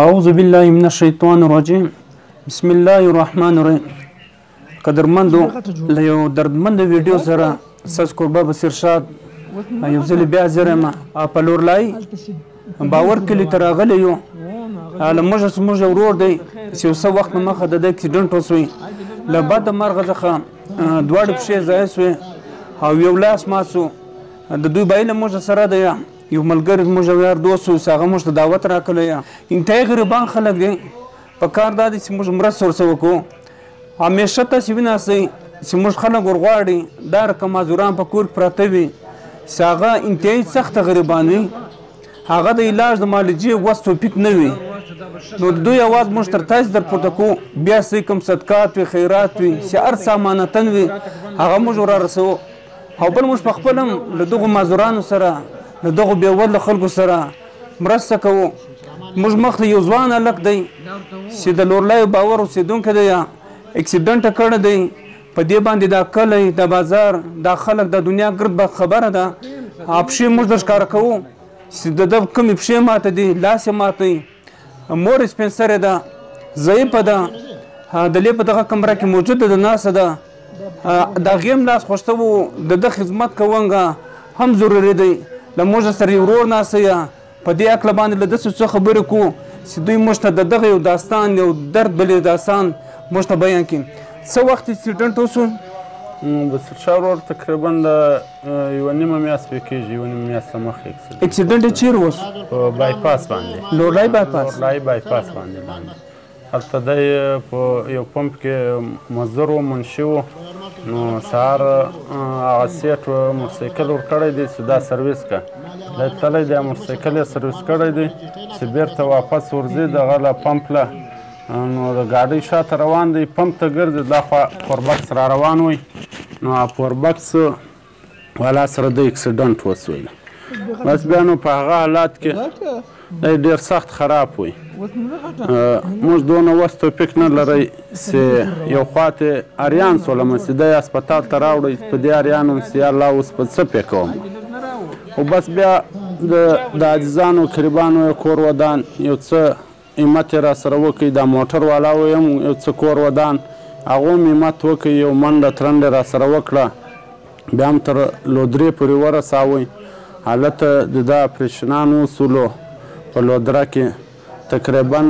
اعوذ بالله من الشیطان الرجیم بسم الله الرحمن الرحیم. قدرمندو له یو دردمند ویډیو سره ساس قربا بصیر شاد یو ځل بیا زرم په لورلای باور کلی تر غلی یو موږ ورور دی چې څو وخت مخه د اکسیډنټ وسوي له بعد مرغه ځخه دواړه پښې ځای سوي او یو لاس ماسو د دوی بایله موږ سره دی یو ملګری موږ یار دوست اوس هغه موږ ته دعوت راکړی انتهایی غریبان خلک دي په کار دا دی چې موږ مرسته ورسره وکړو همیشه تاسې ویناستئ چې موږ خلک ورغواړي دا رقم معذوران په کور کې پراته وي چې هغه انتهایی سخته غریبان وي هغه د علاج د معالجې وس توفیق نه وي نو د دوی اواز موږ تر تاسې در پورته کوو بیا چې کوم صدقات وي خیرات وي چې هر څه امانتن وي هغه موږ رارسوو او بل موږ په خپل هم له دغو معذورانو سره له دغو بېوزله خلکو سره مرسته کوو موږ مخته یو ځوان هلک دی چې د لورلایو باور اوسېدونکی دی اکسیډنټ کړی دی په دې باندې دا کلی دا بازار دا خلک دا دنیا ګرد به خبره ده پښې موږ در ښکاره کوو چې د ده کومې پښې ماته دي لاس یې ماته دی مور یې سپین ده ضعیفه ده د لې په دغه کمره کې موجوده ده ناسته ده د هغې هم لاس خوشته و د ده خدمت کوونکه هم ضروري دی له موږ سره یو ورور ناسته یه په دې هکله باندې له داسې څه خبرې کوو چې دوی موږ ته د دغه یو داستان یو درد بلې داستان موږ ته بیان کړي څه وخت اکسیډنټ وشو بصیر شاه ورور تقریبا د یوه نیمه میاشت پرې کېږي یوه نیمه میاشته مخکې اکسیډنټ یې چیرې وشو په بایپاس باندې لورلای بایپاس باندې هلته دی په یو پمپ کې مزدور و منشي و نو سهار هغه سیټ موټرسایکل ورکړی دی چې دا سرویس که دی تللی دی موټرسایکل یې سرویس کړی دی چې بیرته واپس ورځي دغه له پمپ له نو د ګاډۍ شاته روان دی پمپ ته ګرځي دا خوا پوربکس را روان وي نو پوربکس والا سره د اکسیډنټ وسوی بس بیا نو په هغه حالات کې دی ډېر سخت خراب وي موږ دونه وس توفیق نه لرئ چې یو خواته اریان سولمه چې دی هسپتال ته راوړئ په دې اریان هم چې الله اوس په څه پې کوم خو بس بیا د عاجزانو قریبانو یې کور ودان یو څه همت یې راسره وکړي دا موټر والا ویم یو څه کور ودان هغو هم همت وکړي یو منډه ترنډه راسره وکړه بیا هم تر لودرې پورې ورساوئ هلته د ده اپریشنان وسولو په لودره کې تقریبا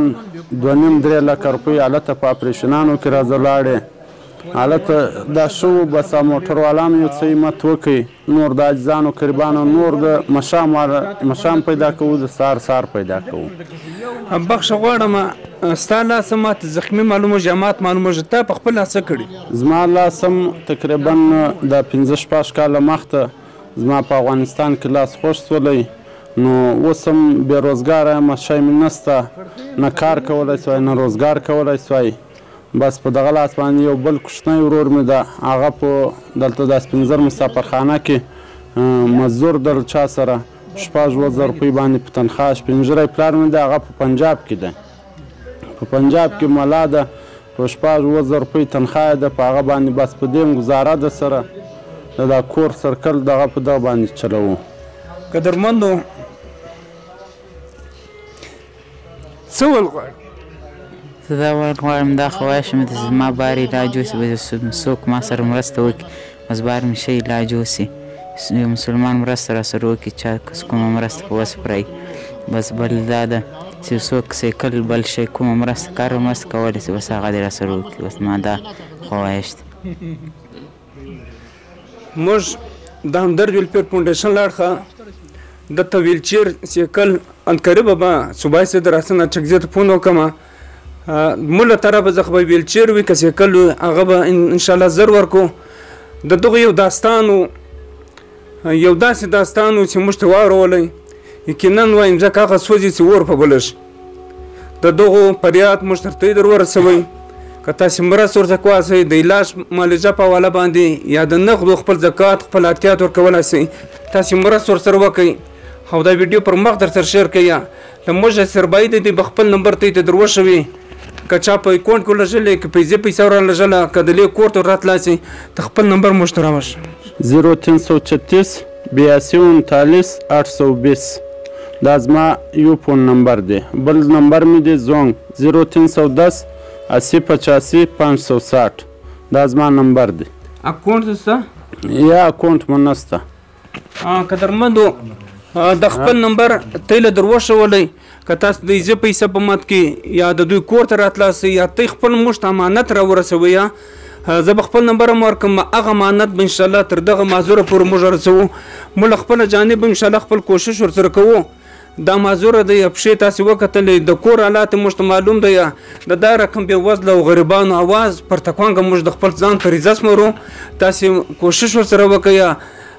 2.5-3 لکه روپۍ هلته په اپریشنانو کې راځلاړې هلته دا شو بس موټر والا هم یو څه همت وکړي نور د عاجزانو قریبانو نور د مشام پیدا کوو د سار پیدا کوو بخښه غواړم ستا لاس ماته زخمي معلومه جامات معلومه تا په خپل لاس څه کړي زما لاس هم تقریبا د 15-16 کاله مخته زما په افغانستان کې لاس خوش سولی نو اوس هم بېروزګاره یم شی مې نسته نه کار کولی سوی نه روزګار کولی سوی بس په دغه لاس باندې یو بل کوچنی ورور مې ده هغه په دلته د سپین زر مسافرخانه کې مزدور د چا سره 6,000 روپۍ باندې په تنخواه سپینږیری پلار مې ده هغه په پنجاب کې ده په پنجاب کې ملا ده په 6,000 روپۍ تنخواه ده په هغه باندې بس په دې ګزاره ده سره د دا کور سرکل دغه په دغه باندې چلوو قدرمندو څه ول غواړي زه دا ویل غواړم دا خواهش مې ده چې زما بار علاج وسي به څوک ما سره مرسته وکړي بس بار مې ښه علاج وسي یو مسلمان مرسته راسره وکړي چا کومه مرسته په وس پرای بس بل دا ده چې څوک سایکل بل شی کومه مرسته کار مرسته کولی شي بس هغه دې راسره وکړي بس ما دا خواهش دی موږ د همدرد ویلفیر فاونډیشن لاړخه دته ویلچیر سایکل انکرې بابا صوبایي صدر حسن اچکزي ته فون وکړم موږ له طرفه څخه به ویلچیر وي که سایکل وي هغه به انشاءالله زر ورکړو د دغه یو داستان و یو داسې داستان و چې موږ ته واورولی یقینا وایم ځکه هغه سوځي چې اور په بله شي د دغو فریاد موږ ته در ورسوئ که تاسې مرسته ورته کواسئ د علاج معالجه په حواله باندې یا د نغدو خپل زکات خپل احتیاط ورکولی سئ تاسې مرسته ورسره وکئ او دا ویډیو پر مخ درسره شیر کړئ له موږ سربایي دی به خپل نمبر ته یې در وښوي که چا په اکاونټ کې ولږلې که پیسې ورلږله که د لې کور ته وراتلی سئ د خپل نمبر موږ ته راوښه 0336 82 39 820 دا زما یو فون نمبر دی. بل نمبر مې دی زونګ 0310 8085 560 دا زما نمبر دی. اکاونټ ستا یا اکاونټ مو نسته. قدرمندو د خپل نمبر ته له دروښولی که تاسو د زه پیسه په مات کې یا د دوی کور ته راتلاسئ یا ته خپل موږ ته امانت راورسوئ یا زه به خپل نمبر هم ورکړم هغه امانت به انشاءالله تر دغه معذوره پورې موږ رسوو. موږ له خپله جانب انشاءالله خپل کوشش ورسره کوو. دا معذوره دی پښې تاسې وکتلې د کور حالات موږ ته معلوم دی یا د دا رقم بېوزله او غریبانو اواز پر تکوانګه موږ د خپل ځان په ریزه سمرو. تاسې کوشش ورسره وکړئ یا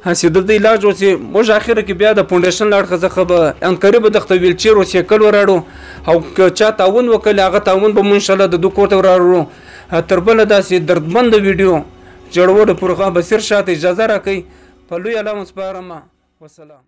هسې د دې علاج اوسې موږ اخره کې بیا د فونډیشن له اړخه څخه به انکري به دغته ویلچیر او سیکل وراړو او که چا تعاون وکړي هغه تعاون به مو انشاءالله د دوی کور ته وراړو. تر بله داسې دردمنده ویډیو جوړولو پورې بصیر شاه ته اجازه راکوئ. په لوی الله مو سپارم. والسلام.